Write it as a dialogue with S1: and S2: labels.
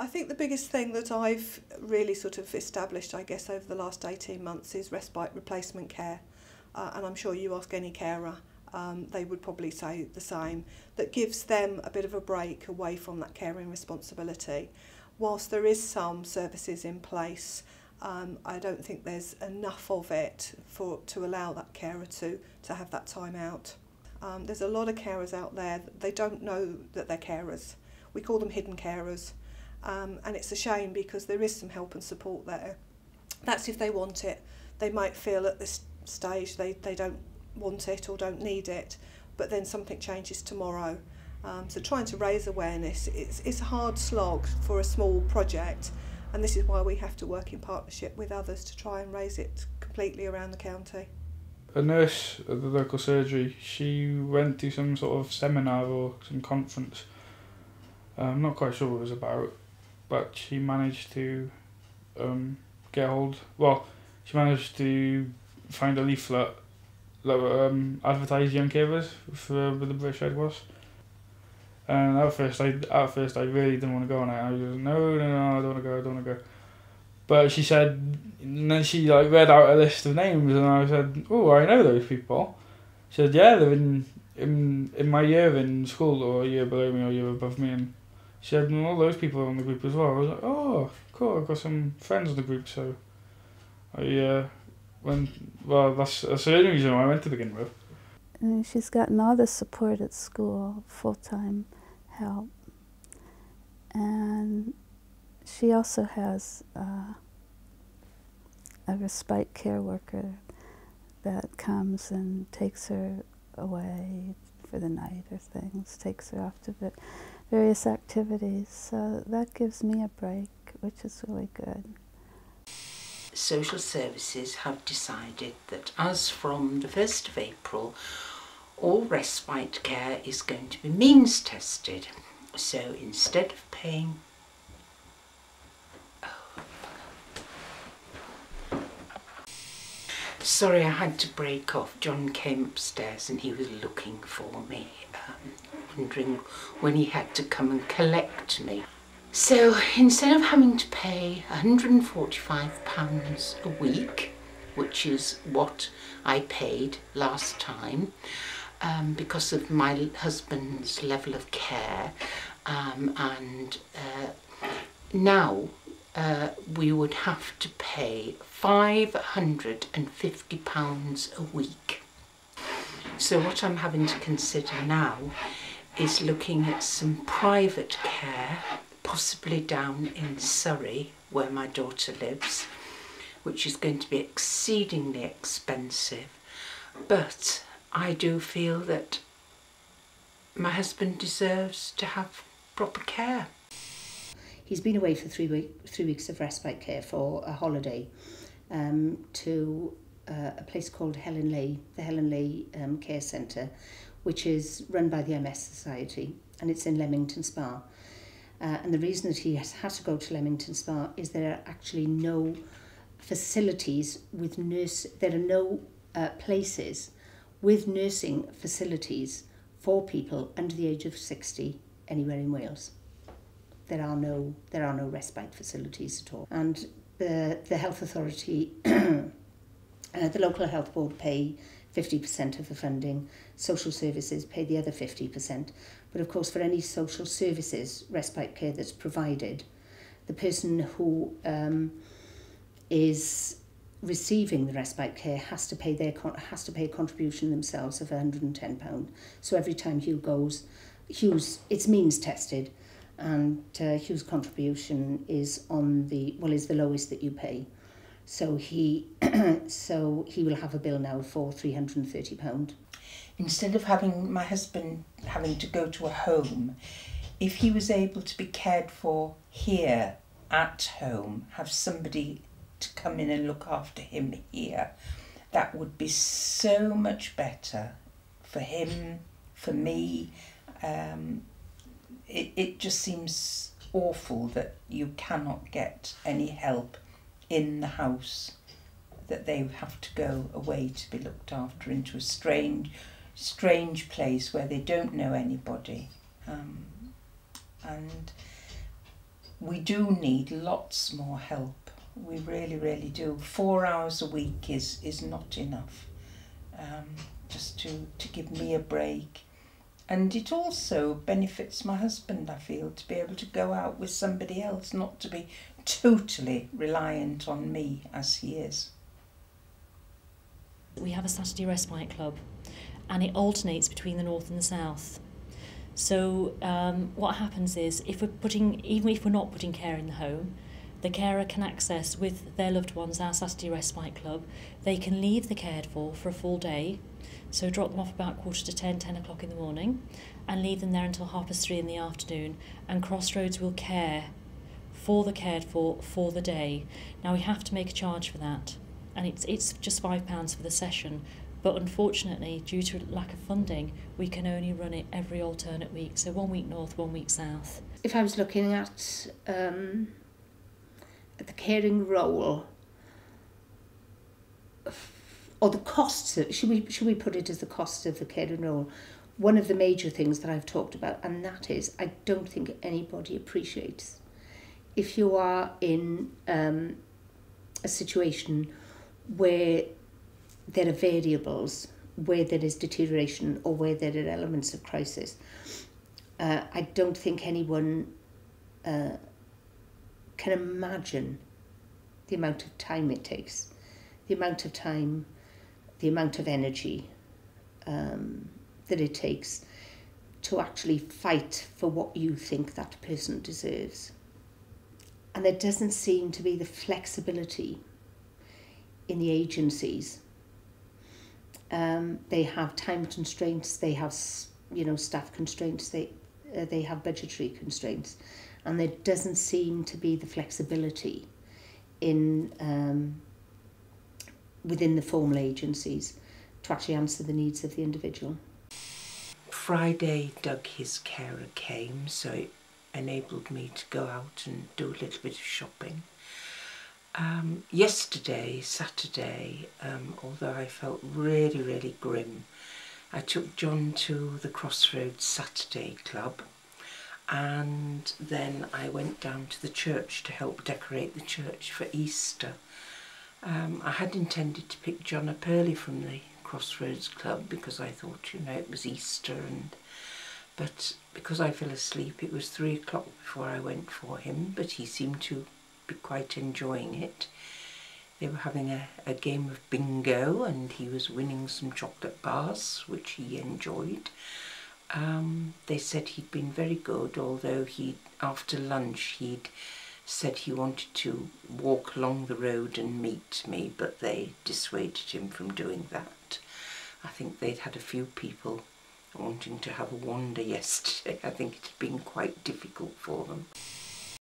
S1: I think the biggest thing that I've really sort of established, I guess, over the last 18 months is respite replacement care. And I'm sure you ask any carer, they would probably say the same, that gives them a bit of a break away from that caring responsibility. Whilst there is some services in place, I don't think there's enough of it to allow that carer to have that time out. There's a lot of carers out there, they don't know that they're carers. We call them hidden carers. And it's a shame because there is some help and support there. That's if they want it. They might feel at this stage they don't want it or don't need it, but then something changes tomorrow. So trying to raise awareness, it's a hard slog for a small project, and this is why we have to work in partnership with others to try and raise it completely around the county.
S2: A nurse at the local surgery, she went to some sort of seminar or some conference. I'm not quite sure what it was about, but she managed to she managed to find a leaflet that advertised young carers for where the British Red was. And at first I really didn't want to go on it. I was like, no, I don't want to go. But she said, and then she read out a list of names, and I said, oh, I know those people. She said, yeah, they're in my year in school, or a year below me, or a year above me, and she said, and all those people are on the group as well. I was like, oh, cool, I've got some friends in the group, so I that's the only reason why I went to begin with.
S3: And she's gotten all the support at school, full-time help. And she also has a respite care worker that comes and takes her away for the night or things, takes her off to various activities. So that gives me a break, which is really good.
S4: Social services have decided that as from the 1st of April, all respite care is going to be means tested. So instead of paying Sorry, I had to break off. John came upstairs and he was looking for me, wondering when he had to come and collect me. So instead of having to pay £145 a week, which is what I paid last time, because of my husband's level of care, now we would have to pay £550 a week. So what I'm having to consider now is looking at some private care, possibly down in Surrey, where my daughter lives, which is going to be exceedingly expensive. But I do feel that my husband deserves to have proper care.
S5: He's been away for 3 weeks of respite care for a holiday to a place called Helen Lay, the Helen Lay Care Centre, which is run by the MS Society, and it's in Leamington Spa. And the reason that he has had to go to Leamington Spa is there are actually no facilities with there are no places with nursing facilities for people under the age of 60 anywhere in Wales. There are no respite facilities at all. And the health authority, the local health board pay 50% of the funding, social services pay the other 50%. But of course, for any social services respite care that's provided, the person who is receiving the respite care has to pay a contribution themselves of £110. So every time Hugh goes, it's means tested, and Hugh's contribution is is the lowest that you pay. So he will have a bill now for £330.
S4: Instead of my husband having to go to a home, if he was able to be cared for here at home, have somebody to come in and look after him here, that would be so much better for him, for me. It just seems awful that you cannot get any help in the house, that they have to go away to be looked after into a strange place where they don't know anybody. And we do need lots more help. We really, really do. 4 hours a week is not enough, just to give me a break. And it also benefits my husband, I feel, to be able to go out with somebody else, not to be totally reliant on me as he is.
S6: We have a Saturday respite club, and it alternates between the north and the south. So what happens is, even if we're not putting care in the home, the carer can access with their loved ones our Saturday respite club. They can leave the cared for a full day, so drop them off about 10:15, 10 o'clock in the morning, and leave them there until 3:30 in the afternoon, and Crossroads will care for the cared for the day. Now we have to make a charge for that, and it's just £5 for the session, but unfortunately, due to lack of funding, we can only run it every alternate week, so 1 week north, 1 week south.
S5: If I was looking at the caring role, or the costs, should we put it as the cost of the caring role, one of the major things that I've talked about, and that is, I don't think anybody appreciates, if you are in a situation where there are variables, where there is deterioration or where there are elements of crisis, I don't think anyone can imagine the amount of time it takes, the amount of time, the amount of energy that it takes to actually fight for what you think that person deserves. And there doesn't seem to be the flexibility in the agencies. They have time constraints, they have staff constraints, they have budgetary constraints, and there doesn't seem to be the flexibility in within the formal agencies to actually answer the needs of the individual.
S4: Friday, Doug, his carer, came, so it enabled me to go out and do a little bit of shopping. Yesterday, Saturday, although I felt really, really grim, I took John to the Crossroads Saturday Club, and then I went down to the church to help decorate the church for Easter. I had intended to pick John up early from the Crossroads Club because I thought, it was Easter, but because I fell asleep, it was 3 o'clock before I went for him, but he seemed to be quite enjoying it. They were having a game of bingo, and he was winning some chocolate bars, which he enjoyed. They said he'd been very good, although after lunch he'd said he wanted to walk along the road and meet me, but they dissuaded him from doing that. I think they'd had a few people wanting to have a wander yesterday. I think it had been quite difficult for them.